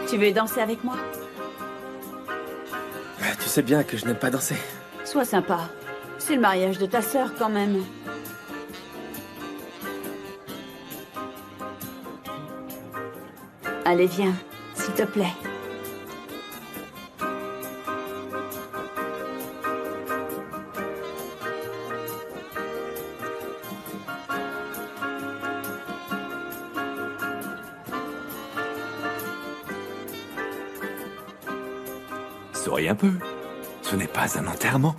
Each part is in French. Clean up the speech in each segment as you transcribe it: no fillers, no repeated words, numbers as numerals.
Tu veux danser avec moi? Tu sais bien que je n'aime pas danser. Sois sympa. C'est le mariage de ta sœur, quand même. Allez, viens, s'il te plaît. Souris un peu. Ce n'est pas un enterrement.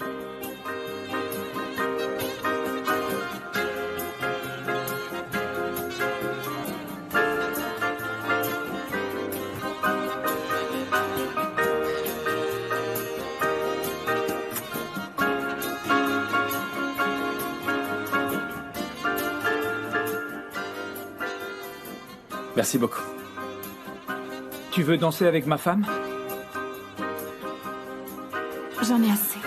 Merci beaucoup. Tu veux danser avec ma femme? J'en ai assez.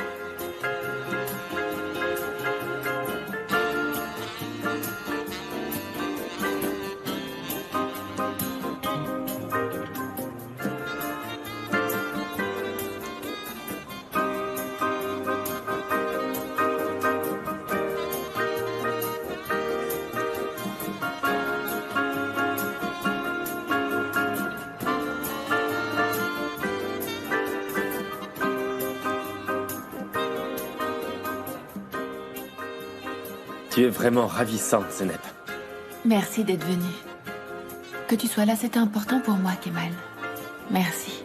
Tu es vraiment ravissante, Zeynep. Merci d'être venu. Que tu sois là, c'était important pour moi, Kemal. Merci.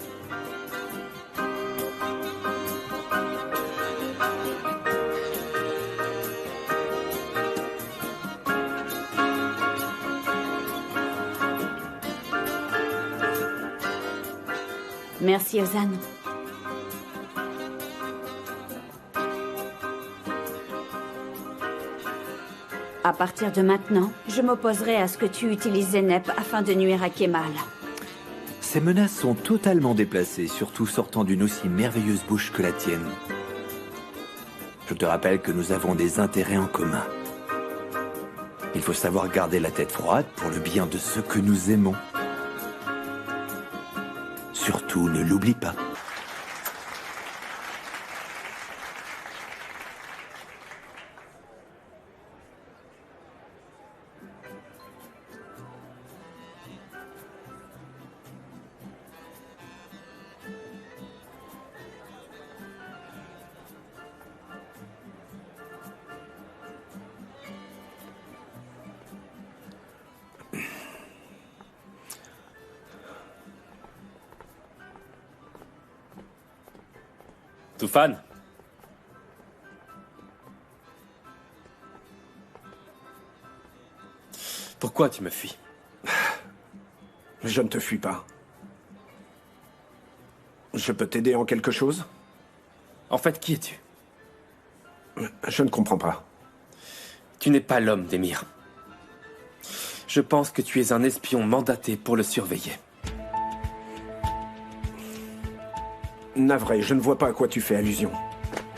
Merci, Ozan. À partir de maintenant, je m'opposerai à ce que tu utilises Zeynep afin de nuire à Kemal. Ces menaces sont totalement déplacées, surtout sortant d'une aussi merveilleuse bouche que la tienne. Je te rappelle que nous avons des intérêts en commun. Il faut savoir garder la tête froide pour le bien de ceux que nous aimons. Surtout, ne l'oublie pas. Toufan? Pourquoi tu me fuis? Je ne te fuis pas. Je peux t'aider en quelque chose? En fait, qui es-tu? Je ne comprends pas. Tu n'es pas l'homme d'Emir. Je pense que tu es un espion mandaté pour le surveiller. Navré, je ne vois pas à quoi tu fais allusion.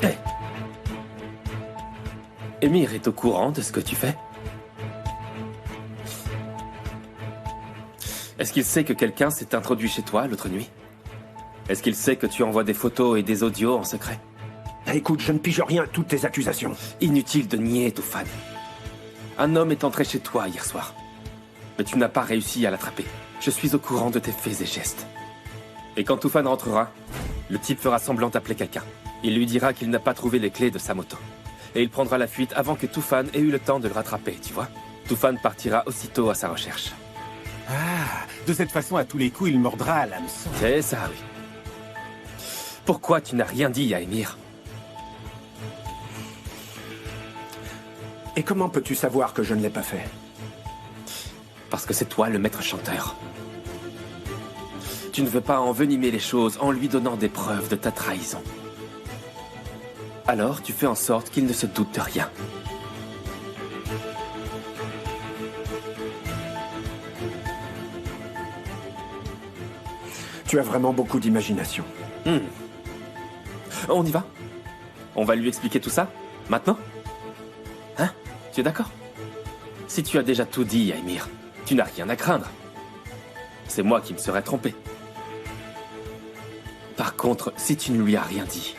Hé! Emir est au courant de ce que tu fais? Est-ce qu'il sait que quelqu'un s'est introduit chez toi l'autre nuit? Est-ce qu'il sait que tu envoies des photos et des audios en secret? Écoute, je ne pige rien à toutes tes accusations. Inutile de nier, Toufan. Un homme est entré chez toi hier soir. Mais tu n'as pas réussi à l'attraper. Je suis au courant de tes faits et gestes. Et quand Toufan rentrera, le type fera semblant d'appeler quelqu'un. Il lui dira qu'il n'a pas trouvé les clés de sa moto. Et il prendra la fuite avant que Toufan ait eu le temps de le rattraper, tu vois? Toufan partira aussitôt à sa recherche. Ah, de cette façon, à tous les coups, il mordra à l'hameçon. C'est ça, oui. Pourquoi tu n'as rien dit à Emir? Et comment peux-tu savoir que je ne l'ai pas fait? Parce que c'est toi le maître chanteur. Tu ne veux pas envenimer les choses en lui donnant des preuves de ta trahison. Alors tu fais en sorte qu'il ne se doute de rien. Tu as vraiment beaucoup d'imagination. On y va? On va lui expliquer tout ça? Maintenant? Hein? Tu es d'accord? Si tu as déjà tout dit à Emir, tu n'as rien à craindre. C'est moi qui me serais trompé. Par contre, si tu ne lui as rien dit...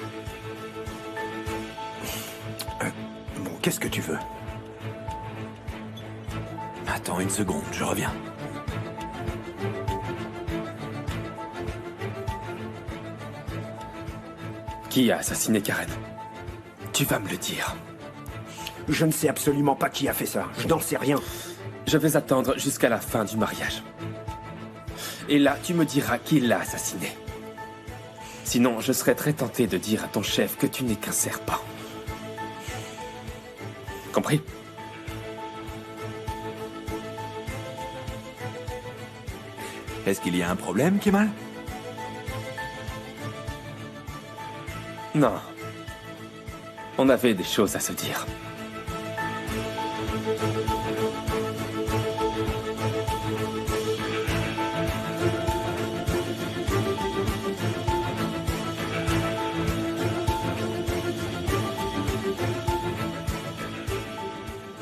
Bon, qu'est-ce que tu veux? Attends une seconde, je reviens. Qui a assassiné Karen? Tu vas me le dire. Je ne sais absolument pas qui a fait ça. Je n'en sais rien. Je vais attendre jusqu'à la fin du mariage. Et là, tu me diras qui l'a assassiné. Sinon, je serais très tenté de dire à ton chef que tu n'es qu'un serpent. Compris? Est-ce qu'il y a un problème, Kemal? Non. On avait des choses à se dire.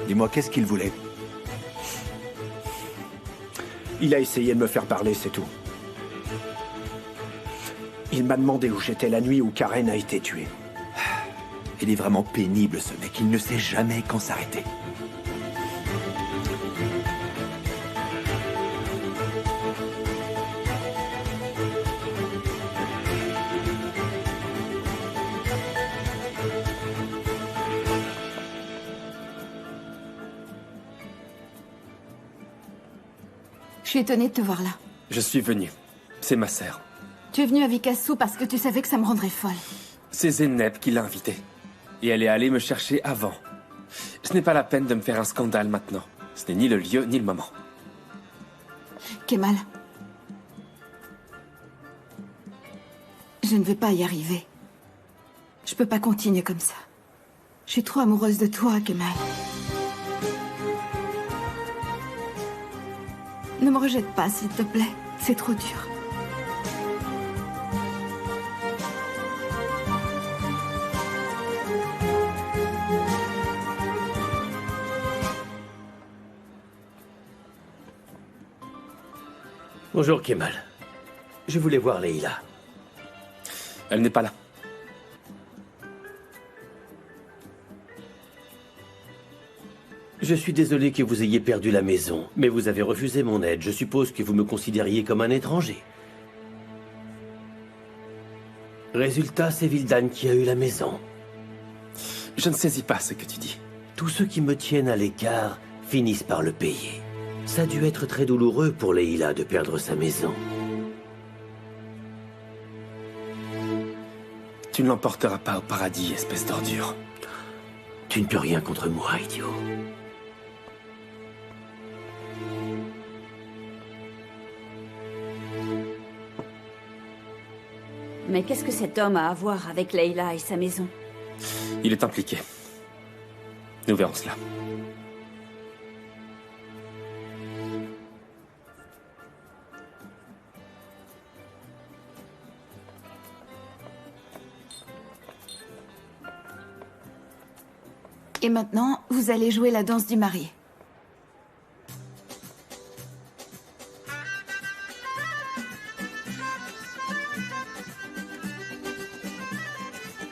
Dis-moi, qu'est-ce qu'il voulait? Il a essayé de me faire parler, c'est tout. Il m'a demandé où j'étais la nuit où Karen a été tuée. Il est vraiment pénible, ce mec. Il ne sait jamais quand s'arrêter. Je suis étonnée de te voir là. Je suis venu. C'est ma sœur. Tu es venue à Vikasu parce que tu savais que ça me rendrait folle. C'est Zeynep qui l'a invitée. Et elle est allée me chercher avant. Ce n'est pas la peine de me faire un scandale maintenant. Ce n'est ni le lieu ni le moment. Kemal. Je ne vais pas y arriver. Je peux pas continuer comme ça. Je suis trop amoureuse de toi, Kemal. Ne me rejette pas, s'il te plaît. C'est trop dur. Bonjour, Kemal. Je voulais voir Leila. Elle n'est pas là. Je suis désolé que vous ayez perdu la maison, mais vous avez refusé mon aide. Je suppose que vous me considériez comme un étranger. Résultat, c'est Vildan qui a eu la maison. Je ne saisis pas ce que tu dis. Tous ceux qui me tiennent à l'écart finissent par le payer. Ça a dû être très douloureux pour Leila de perdre sa maison. Tu ne l'emporteras pas au paradis, espèce d'ordure. Tu ne peux rien contre moi, idiot. Mais qu'est-ce que cet homme a à voir avec Leila et sa maison? Il est impliqué. Nous verrons cela. Et maintenant, vous allez jouer la danse du marié.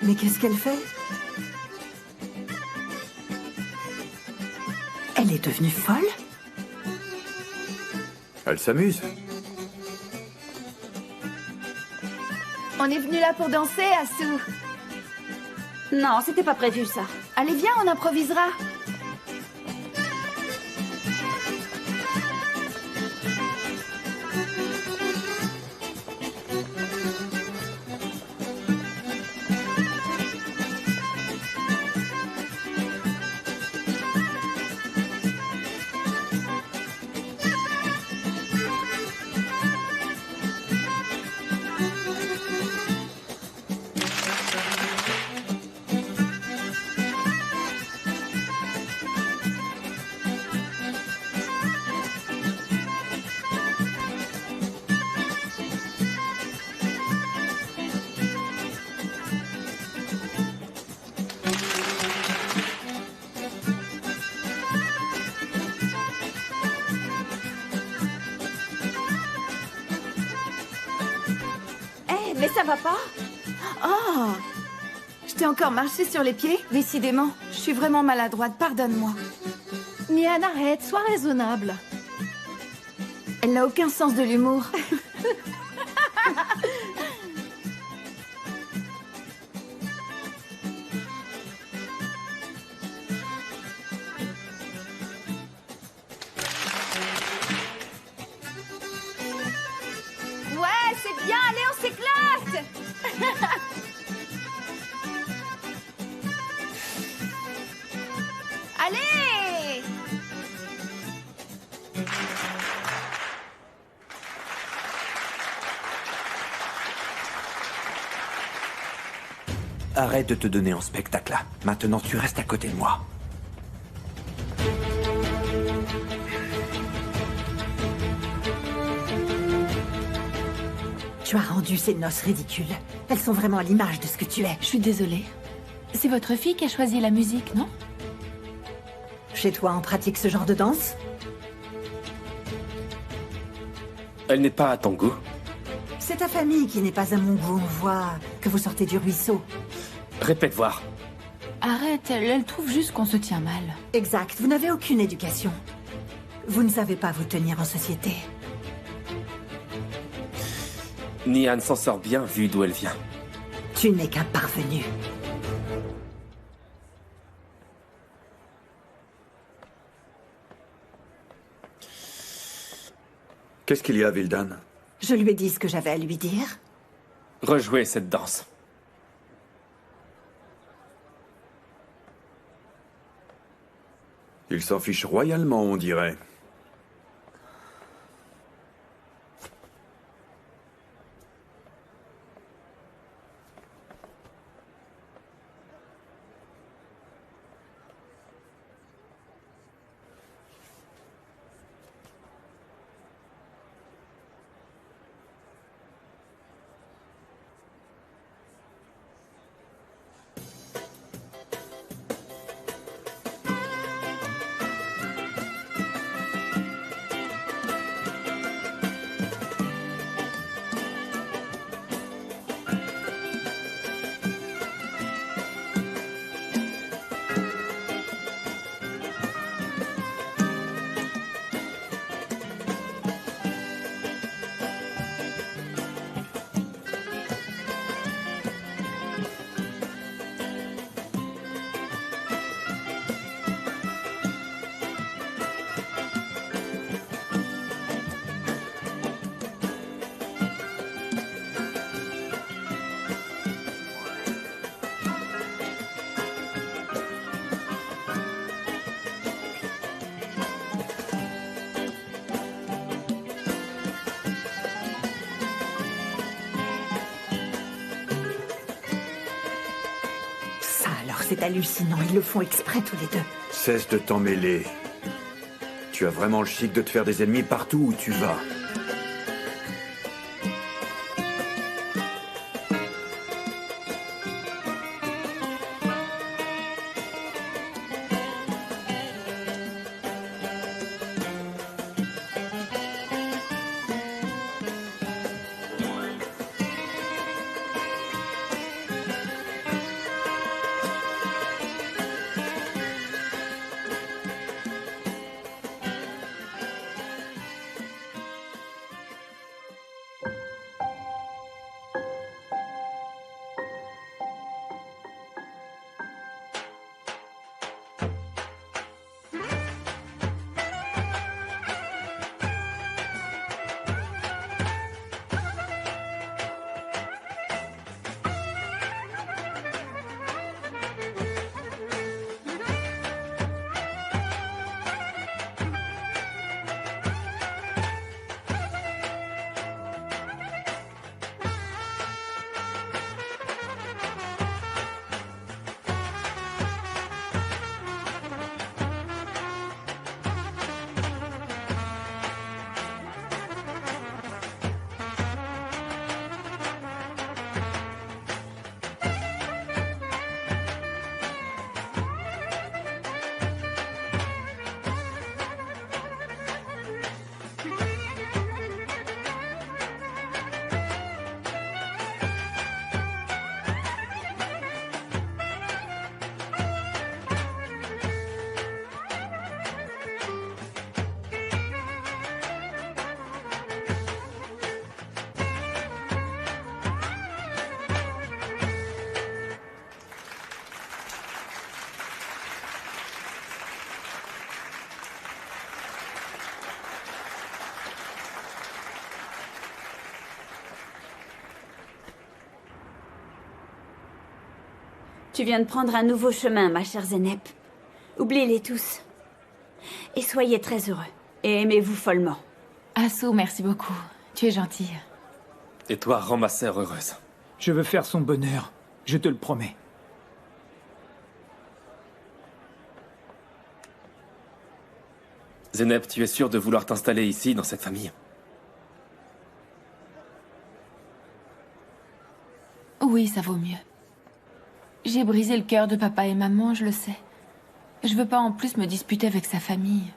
Mais qu'est-ce qu'elle fait? Elle est devenue folle? Elle s'amuse. On est venu là pour danser, Asu. Non, c'était pas prévu, ça. Allez, viens, on improvisera. mais ça va pas? Oh! Je t'ai encore marché sur les pieds? Décidément, je suis vraiment maladroite, pardonne-moi. Nian, arrête, sois raisonnable. Elle n'a aucun sens de l'humour. Ouais, c'est bien, allez, on s'éclate! Allez! Arrête de te donner en spectacle là. Maintenant, tu restes à côté de moi. Tu as rendu ces noces ridicules. Elles sont vraiment à l'image de ce que tu es. Je suis désolée. C'est votre fille qui a choisi la musique, non? Chez toi, on pratique ce genre de danse? Elle n'est pas à ton goût. C'est ta famille qui n'est pas à mon goût. On voit que vous sortez du ruisseau. Répète voir. Arrête, elle trouve juste qu'on se tient mal. Exact, vous n'avez aucune éducation. Vous ne savez pas vous tenir en société. Nian s'en sort bien vu d'où elle vient. Tu n'es qu'un parvenu. Qu'est-ce qu'il y a, Vildan? Je lui ai dit ce que j'avais à lui dire. Rejouez cette danse. Il s'en fiche royalement, on dirait. C'est hallucinant, ils le font exprès tous les deux. Cesse de t'en mêler. Tu as vraiment le chic de te faire des ennemis partout où tu vas. Tu viens de prendre un nouveau chemin, ma chère Zeynep. Oubliez-les tous. Et soyez très heureux. Et aimez-vous follement. Asso, merci beaucoup. Tu es gentille. Et toi, rends ma sœur heureuse. Je veux faire son bonheur. Je te le promets. Zeynep, tu es sûre de vouloir t'installer ici, dans cette famille? Oui, ça vaut mieux. J'ai brisé le cœur de papa et maman, je le sais. Je veux pas en plus me disputer avec sa famille.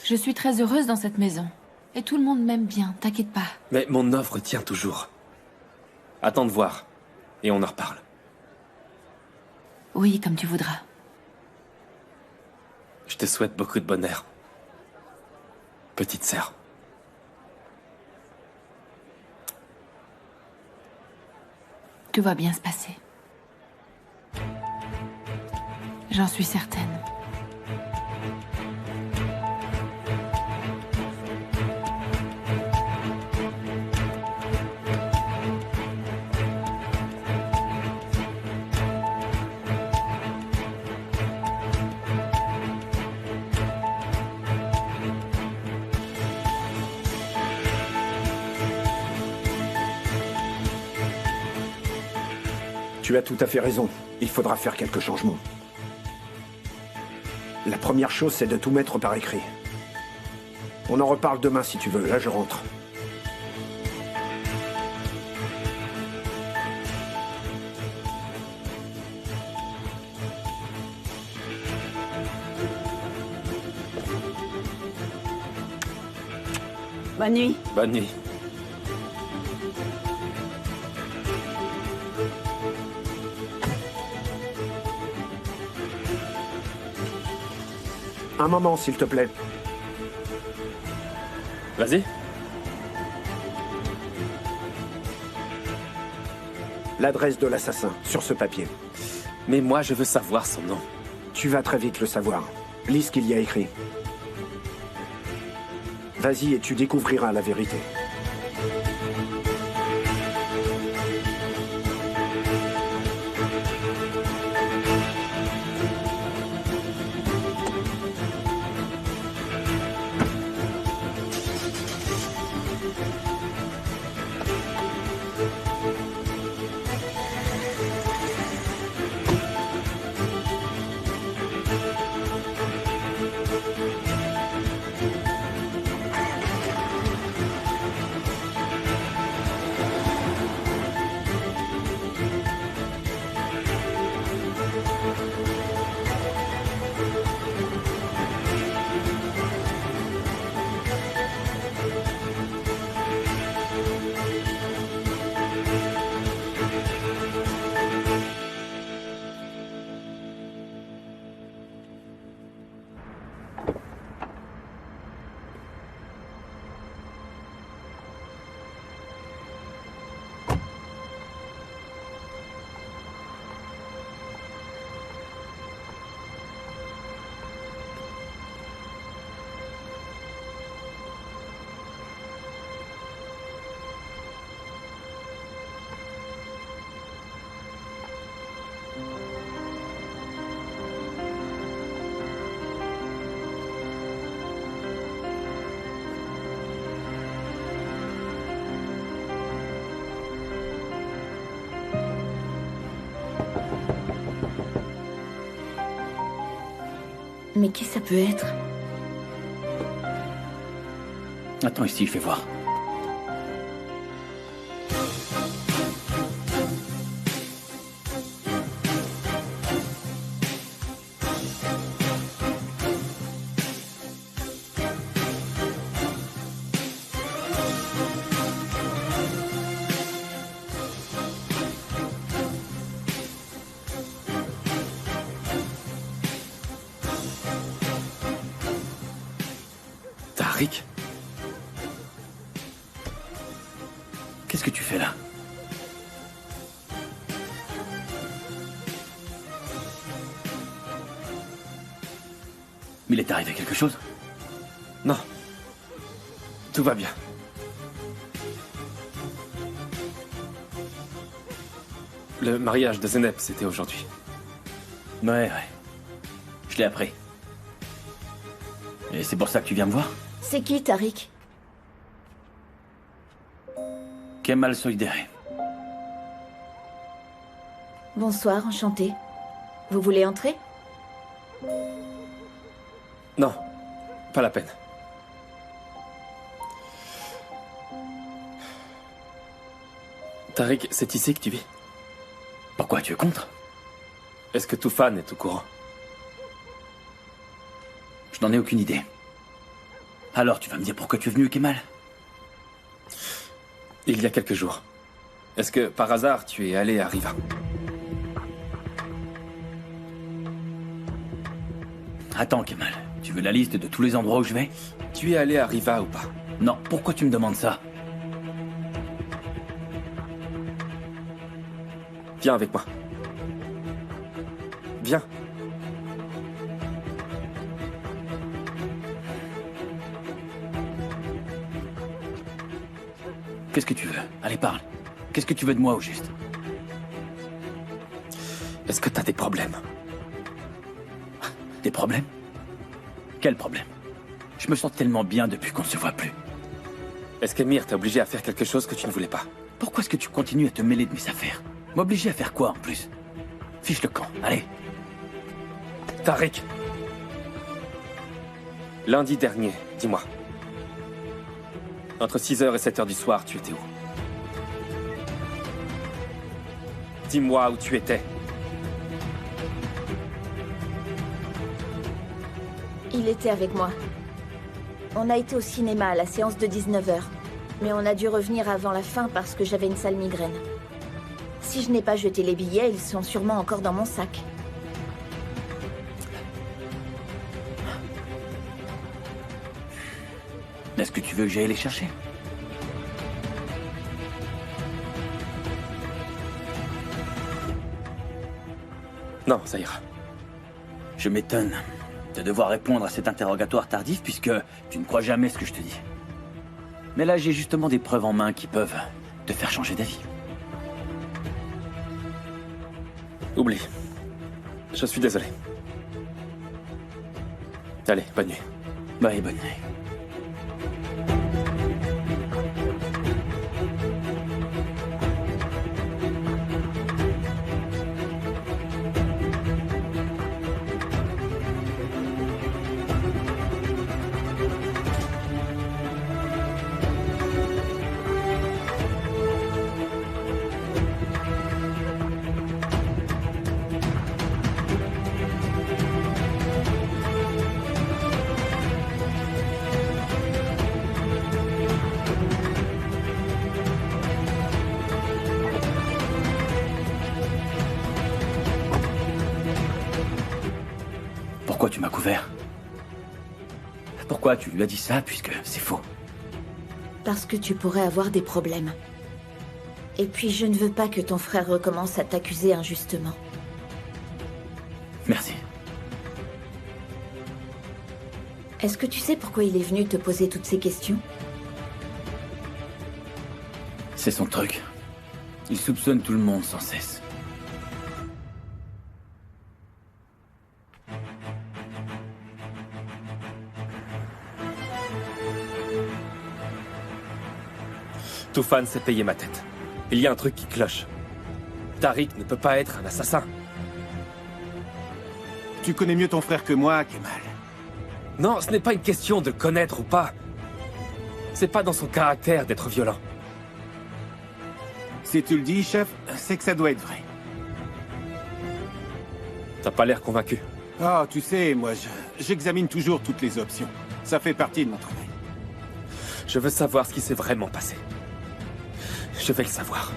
Je suis très heureuse dans cette maison. Et tout le monde m'aime bien, t'inquiète pas. Mais mon offre tient toujours. Attends de voir. Et on en reparle. Oui, comme tu voudras. Je te souhaite beaucoup de bonheur. Petite sœur. Tout va bien se passer. J'en suis certaine. Tu as tout à fait raison. Il faudra faire quelques changements. La première chose, c'est de tout mettre par écrit. On en reparle demain si tu veux. Là, je rentre. Bonne nuit. Bonne nuit. Un moment, s'il te plaît. Vas-y. L'adresse de l'assassin, sur ce papier. Mais moi, je veux savoir son nom. Tu vas très vite le savoir. Lis ce qu'il y a écrit. Vas-y et tu découvriras la vérité. Mais qui ça peut être? Attends ici, fais voir. Tariq? Qu'est-ce que tu fais là? Il est arrivé quelque chose? Non. Tout va bien. Le mariage de Zeynep, c'était aujourd'hui. Ouais. Je l'ai appris. Et c'est pour ça que tu viens me voir? C'est qui, Tariq? Kemal Soydere. Bonsoir, enchanté. Vous voulez entrer? Non, pas la peine. Tariq, c'est ici que tu vis? Pourquoi tu es contre? Est-ce que Toufan est au courant? Je n'en ai aucune idée. Alors tu vas me dire pourquoi tu es venu, Kemal? Il y a quelques jours. Est-ce que, par hasard, tu es allé à Riva? Attends, Kemal. Tu veux la liste de tous les endroits où je vais? Tu es allé à Riva ou pas? Non, pourquoi tu me demandes ça? Viens avec moi. Viens. Qu'est-ce que tu veux? Allez, parle. Qu'est-ce que tu veux de moi, au juste? Est-ce que t'as des problèmes? Des problèmes? Quel problème? Je me sens tellement bien depuis qu'on ne se voit plus. Est-ce qu'Emir t'a obligé à faire quelque chose que tu ne voulais pas? Pourquoi est-ce que tu continues à te mêler de mes affaires? M'obliger à faire quoi, en plus? Fiche le camp, allez. Tariq. Lundi dernier, dis-moi. Entre 6h et 7h du soir, tu étais où? Dis-moi où tu étais. Il était avec moi. On a été au cinéma à la séance de 19h. Mais on a dû revenir avant la fin parce que j'avais une sale migraine. Si je n'ai pas jeté les billets, ils sont sûrement encore dans mon sac. Est-ce que tu veux que j'aille les chercher? Non, ça ira. Je m'étonne de devoir répondre à cet interrogatoire tardif puisque tu ne crois jamais ce que je te dis. Mais là, j'ai justement des preuves en main qui peuvent te faire changer d'avis. Oublie. Je suis désolé. Allez, bonne nuit. Bye, bonne nuit. Pourquoi tu m'as couvert? Pourquoi tu lui as dit ça puisque c'est faux? Parce que tu pourrais avoir des problèmes. Et puis je ne veux pas que ton frère recommence à t'accuser injustement. Merci. Est-ce que tu sais pourquoi il est venu te poser toutes ces questions? C'est son truc. Il soupçonne tout le monde sans cesse. Toufan s'est payé ma tête. Il y a un truc qui cloche. Tariq ne peut pas être un assassin. Tu connais mieux ton frère que moi, Kemal. Non, ce n'est pas une question de le connaître ou pas. C'est pas dans son caractère d'être violent. Si tu le dis, chef, c'est que ça doit être vrai. T'as pas l'air convaincu. Oh, tu sais, moi, j'examine toujours toutes les options. Ça fait partie de mon travail. Je veux savoir ce qui s'est vraiment passé. Je vais le savoir.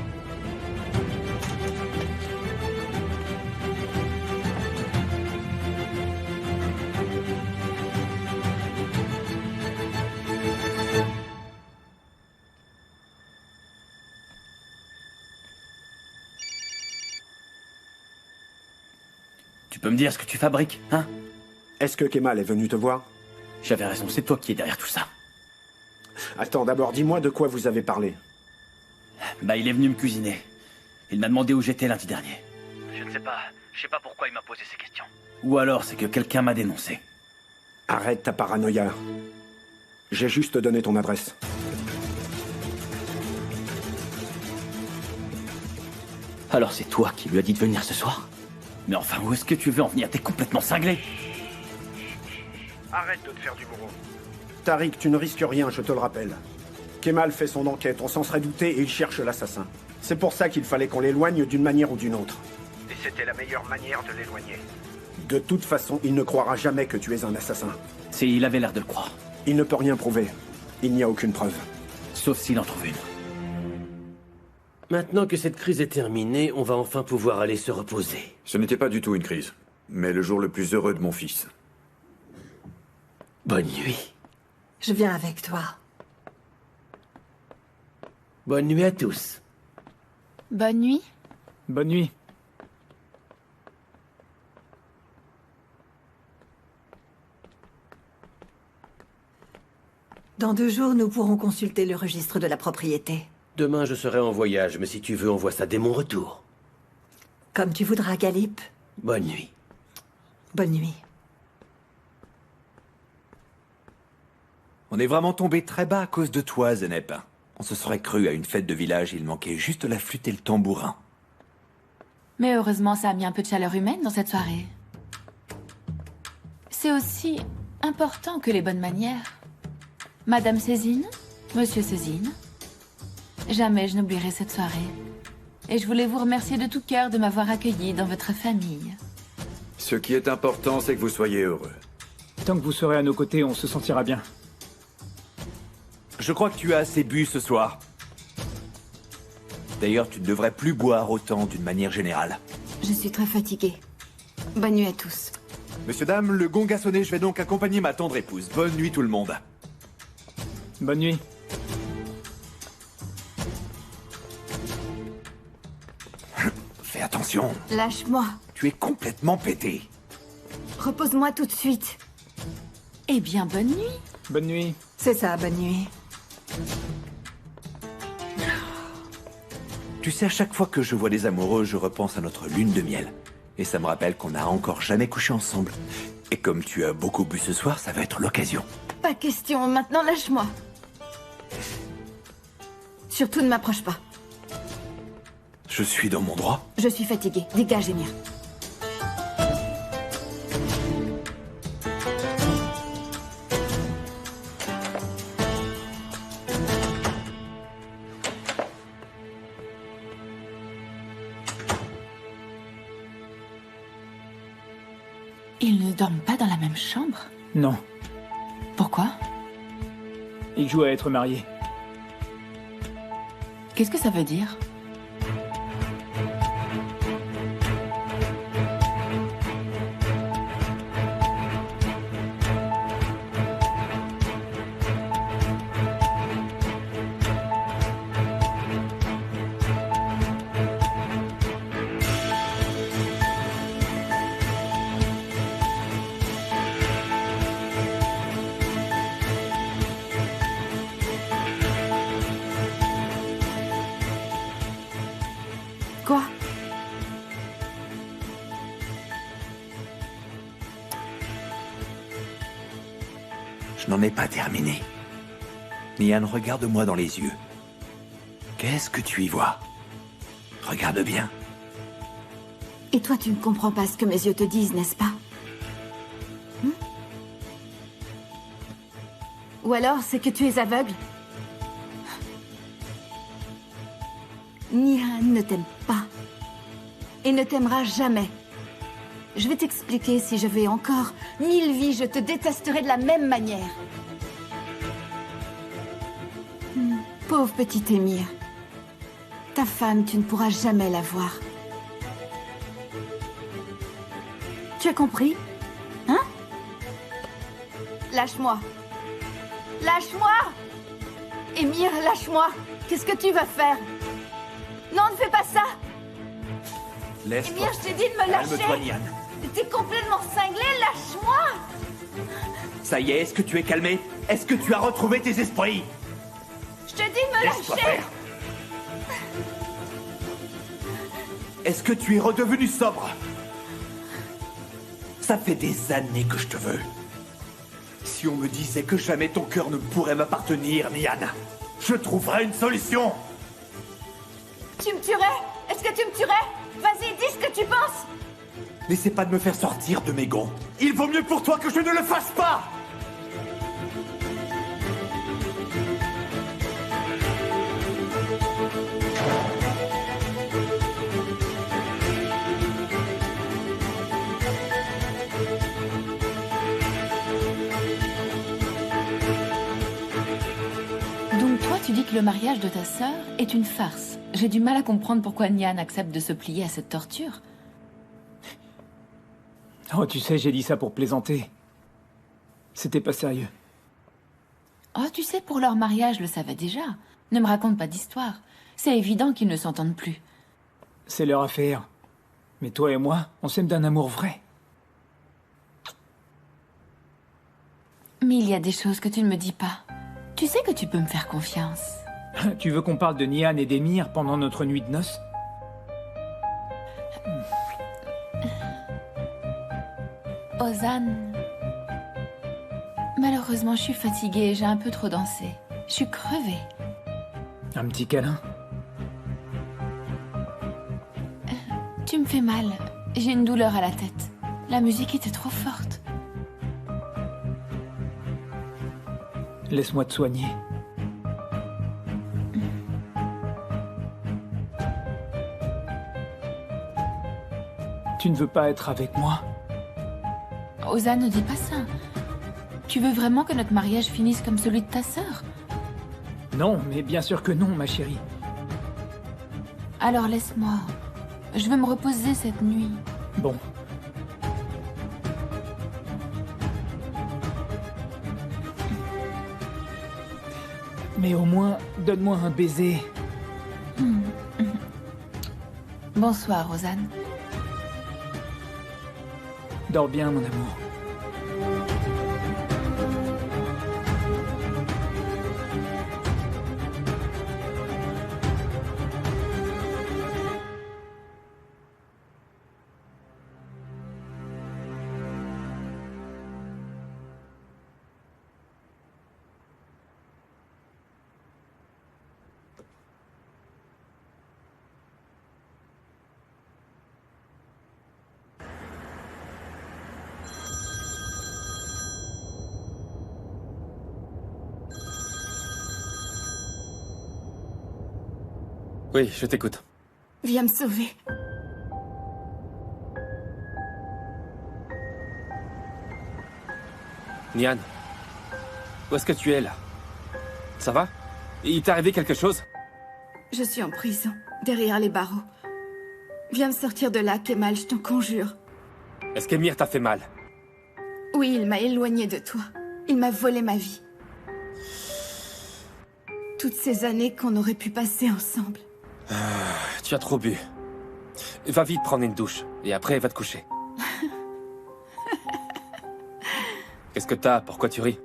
Tu peux me dire ce que tu fabriques, hein? Est-ce que Kemal est venu te voir? J'avais raison, c'est toi qui es derrière tout ça. Attends, d'abord, dis-moi de quoi vous avez parlé. Bah, il est venu me cuisiner. Il m'a demandé où j'étais lundi dernier. Je ne sais pas. Je sais pas pourquoi il m'a posé ces questions. Ou alors c'est que quelqu'un m'a dénoncé. Arrête ta paranoïa. J'ai juste donné ton adresse. Alors c'est toi qui lui as dit de venir ce soir? Mais enfin, où est-ce que tu veux en venir? T'es complètement cinglé. Arrête de te faire du bourreau. Tariq, tu ne risques rien, je te le rappelle. Kemal fait son enquête, on s'en serait douté et il cherche l'assassin. C'est pour ça qu'il fallait qu'on l'éloigne d'une manière ou d'une autre. Et c'était la meilleure manière de l'éloigner. De toute façon, il ne croira jamais que tu es un assassin. Si, il avait l'air de le croire. Il ne peut rien prouver. Il n'y a aucune preuve. Sauf s'il en trouve une. Maintenant que cette crise est terminée, on va enfin pouvoir aller se reposer. Ce n'était pas du tout une crise, mais le jour le plus heureux de mon fils. Bonne nuit. Je viens avec toi. Bonne nuit à tous. Bonne nuit. Bonne nuit. Dans 2 jours, nous pourrons consulter le registre de la propriété. Demain, je serai en voyage, mais si tu veux, envoie ça dès mon retour. Comme tu voudras, Galip. Bonne nuit. Bonne nuit. On est vraiment tombé très bas à cause de toi, Zenep. On se serait cru à une fête de village, il manquait juste la flûte et le tambourin. Mais heureusement, ça a mis un peu de chaleur humaine dans cette soirée. C'est aussi important que les bonnes manières. Madame Cézine, Monsieur Cézine, jamais je n'oublierai cette soirée. Et je voulais vous remercier de tout cœur de m'avoir accueilli dans votre famille. Ce qui est important, c'est que vous soyez heureux. Tant que vous serez à nos côtés, on se sentira bien. Je crois que tu as assez bu ce soir. D'ailleurs, tu ne devrais plus boire autant d'une manière générale. Je suis très fatiguée. Bonne nuit à tous. Messieurs, dames, le gong a sonné, je vais donc accompagner ma tendre épouse. Bonne nuit tout le monde. Bonne nuit. Fais attention. Lâche-moi. Tu es complètement pété. Repose-moi tout de suite. Eh bien, bonne nuit. Bonne nuit. C'est ça, bonne nuit. Tu sais, à chaque fois que je vois des amoureux, je repense à notre lune de miel. Et ça me rappelle qu'on n'a encore jamais couché ensemble. Et comme tu as beaucoup bu ce soir, ça va être l'occasion. Pas question, maintenant lâche-moi. Surtout ne m'approche pas. Je suis dans mon droit. Je suis fatiguée. Dégage, Émir. Ils ne dorment pas dans la même chambre? Non. Pourquoi? Ils jouent à être mariés. Qu'est-ce que ça veut dire? Quoi? Je n'en ai pas terminé. Nian, regarde-moi dans les yeux. Qu'est-ce que tu y vois? Regarde bien. Et toi, tu ne comprends pas ce que mes yeux te disent, n'est-ce pas? Ou alors, c'est que tu es aveugle? Nihan ne t'aime pas. Et ne t'aimera jamais. Je vais t'expliquer, si je vais encore 1000 vies, je te détesterai de la même manière. Pauvre petit Émir. Ta femme, tu ne pourras jamais la voir. Tu as compris? Hein? Lâche-moi. Lâche-moi! Émir, lâche-moi! Qu'est-ce que tu vas faire? Non, ne fais pas ça! Laisse-toi. Émir, je t'ai dit de me lâcher! Calme-toi, Nian. T'es complètement cinglé, lâche-moi! Ça y est, est-ce que tu es calmé? Est-ce que tu as retrouvé tes esprits? Je te dis de me Laisse-toi lâcher! faire. est-ce que tu es redevenu sobre? Ça fait des années que je te veux. Si on me disait que jamais ton cœur ne pourrait m'appartenir, Nian, je trouverais une solution. Tu me tuerais? Est-ce que tu me tuerais? Vas-y, dis ce que tu penses. N'essaie pas de me faire sortir de mes gonds. Il vaut mieux pour toi que je ne le fasse pas. Donc toi, tu dis que le mariage de ta sœur est une farce. J'ai du mal à comprendre pourquoi Nian accepte de se plier à cette torture. Oh, tu sais, j'ai dit ça pour plaisanter. C'était pas sérieux. Oh, tu sais, pour leur mariage, je le savais déjà. Ne me raconte pas d'histoire. C'est évident qu'ils ne s'entendent plus. C'est leur affaire. Mais toi et moi, on s'aime d'un amour vrai. Mais il y a des choses que tu ne me dis pas. Tu sais que tu peux me faire confiance. Tu veux qu'on parle de Nian et d'Emir pendant notre nuit de noces? Ozan. Malheureusement, je suis fatiguée, j'ai un peu trop dansé. Je suis crevée. Un petit câlin? Tu me fais mal. J'ai une douleur à la tête. La musique était trop forte. Laisse-moi te soigner. Tu ne veux pas être avec moi? Ozan, ne dis pas ça. Tu veux vraiment que notre mariage finisse comme celui de ta sœur? Non, mais bien sûr que non, ma chérie. Alors laisse-moi. Je veux me reposer cette nuit. Bon. Mais au moins, donne-moi un baiser. Bonsoir, Ozan. Dors bien, mon amour. Oui, je t'écoute. Viens me sauver. Nian, où est-ce que tu es, là? Ça va? Il t'est arrivé quelque chose? Je suis en prison, derrière les barreaux. Viens me sortir de là, Kemal, je t'en conjure. Est-ce qu'Emir t'a fait mal? Oui, il m'a éloigné de toi. Il m'a volé ma vie. Toutes ces années qu'on aurait pu passer ensemble. Tu as trop bu. Va vite prendre une douche, et après va te coucher. Qu'est-ce que t'as? Pourquoi tu ris?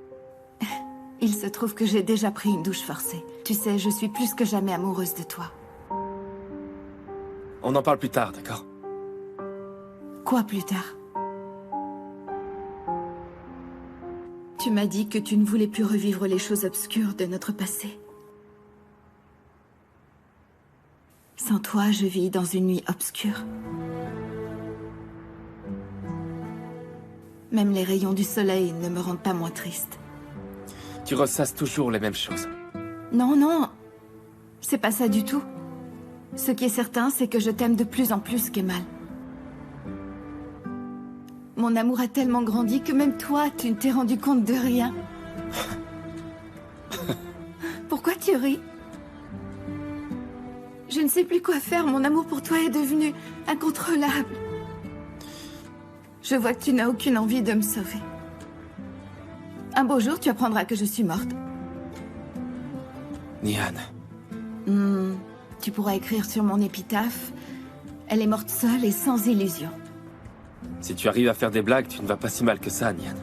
Il se trouve que j'ai déjà pris une douche forcée. Tu sais, je suis plus que jamais amoureuse de toi. On en parle plus tard, d'accord? Quoi plus tard? Tu m'as dit que tu ne voulais plus revivre les choses obscures de notre passé. Sans toi, je vis dans une nuit obscure. Même les rayons du soleil ne me rendent pas moins triste. Tu ressasses toujours les mêmes choses. Non, non. C'est pas ça du tout. Ce qui est certain, c'est que je t'aime de plus en plus, Kemal. Mon amour a tellement grandi que même toi, tu ne t'es rendu compte de rien. Pourquoi tu ris? Je ne sais plus quoi faire, mon amour pour toi est devenu incontrôlable. Je vois que tu n'as aucune envie de me sauver. Un beau jour, tu apprendras que je suis morte. Nian. Tu pourras écrire sur mon épitaphe. Elle est morte seule et sans illusion. Si tu arrives à faire des blagues, tu ne vas pas si mal que ça, Nian.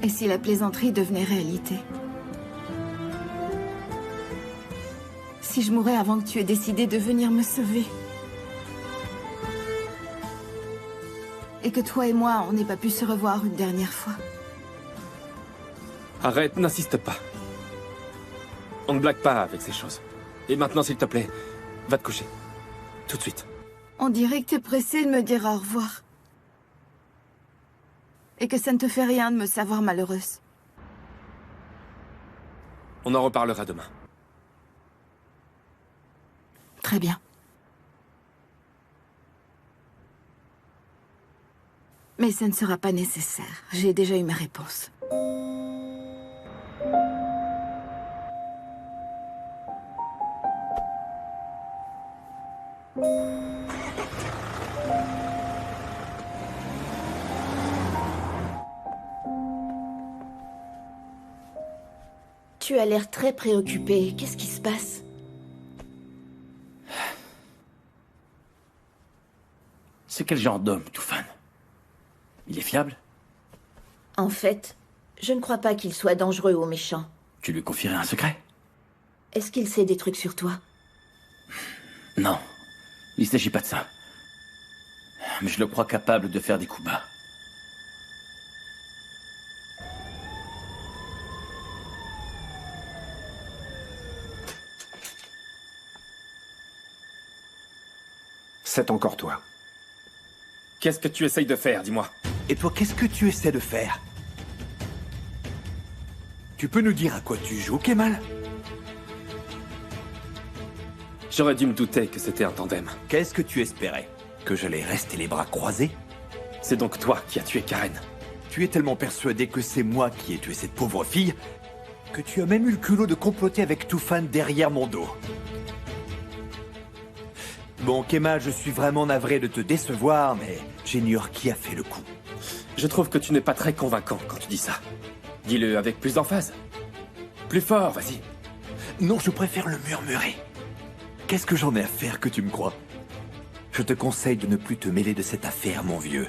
Et si la plaisanterie devenait réalité? Si je mourais avant que tu aies décidé de venir me sauver. Et que toi et moi, on n'ait pas pu se revoir une dernière fois. Arrête, n'insiste pas. On ne blague pas avec ces choses. Et maintenant, s'il te plaît, va te coucher. Tout de suite. On dirait que t'es pressé de me dire au revoir. Et que ça ne te fait rien de me savoir malheureuse. On en reparlera demain. Très bien. Mais ça ne sera pas nécessaire. J'ai déjà eu ma réponse. Tu as l'air très préoccupé. Qu'est-ce qui se passe? C'est quel genre d'homme, Tufan? Il est fiable? En fait, je ne crois pas qu'il soit dangereux ou méchant. Tu lui confierais un secret? Est-ce qu'il sait des trucs sur toi? Non, il ne s'agit pas de ça. Mais je le crois capable de faire des coups bas. C'est encore toi. Qu'est-ce que tu essayes de faire, dis-moi? Et toi, qu'est-ce que tu essaies de faire? Tu peux nous dire à quoi tu joues, Kemal? J'aurais dû me douter que c'était un tandem. Qu'est-ce que tu espérais? Que j'allais rester les bras croisés? C'est donc toi qui as tué Karen. Tu es tellement persuadé que c'est moi qui ai tué cette pauvre fille que tu as même eu le culot de comploter avec Tufan derrière mon dos. Bon, Kemal, je suis vraiment navré de te décevoir, mais j'ignore qui a fait le coup. Je trouve que tu n'es pas très convaincant quand tu dis ça. Dis-le avec plus d'emphase. Plus fort, vas-y. Non, je préfère le murmurer. Qu'est-ce que j'en ai à faire que tu me crois? Je te conseille de ne plus te mêler de cette affaire, mon vieux.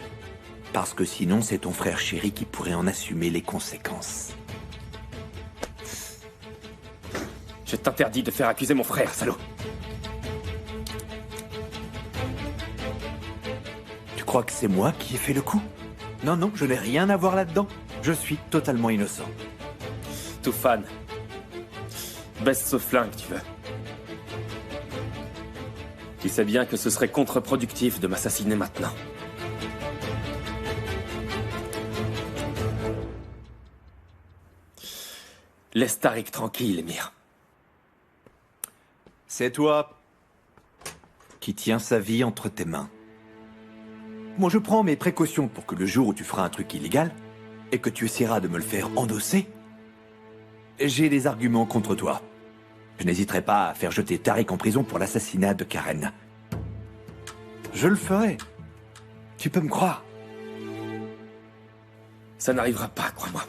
Parce que sinon, c'est ton frère chéri qui pourrait en assumer les conséquences. Je t'interdis de faire accuser mon frère, salaud. Tu crois que c'est moi qui ai fait le coup? Non, non, je n'ai rien à voir là-dedans. Je suis totalement innocent. Tufan, baisse ce flingue, tu veux. Tu sais bien que ce serait contre-productif de m'assassiner maintenant. Laisse Tariq tranquille, Emir. C'est toi qui tiens sa vie entre tes mains. Moi, je prends mes précautions pour que le jour où tu feras un truc illégal et que tu essaieras de me le faire endosser, j'ai des arguments contre toi. Je n'hésiterai pas à faire jeter Tariq en prison pour l'assassinat de Karen. Je le ferai. Tu peux me croire. Ça n'arrivera pas, crois-moi.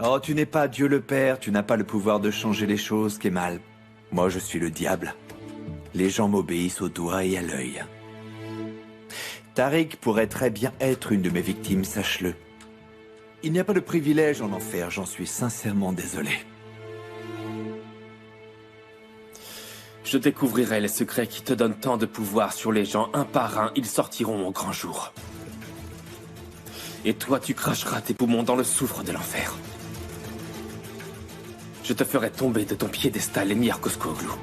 Oh, tu n'es pas Dieu le Père, tu n'as pas le pouvoir de changer les choses, Kemal. Moi, je suis le diable. Les gens m'obéissent au doigt et à l'œil. Tariq pourrait très bien être une de mes victimes, sache-le. Il n'y a pas de privilège en enfer, j'en suis sincèrement désolé. Je découvrirai les secrets qui te donnent tant de pouvoir sur les gens. Un par un, ils sortiront au grand jour. Et toi, tu cracheras tes poumons dans le soufre de l'enfer. Je te ferai tomber de ton piédestal, Emir Koskoglou.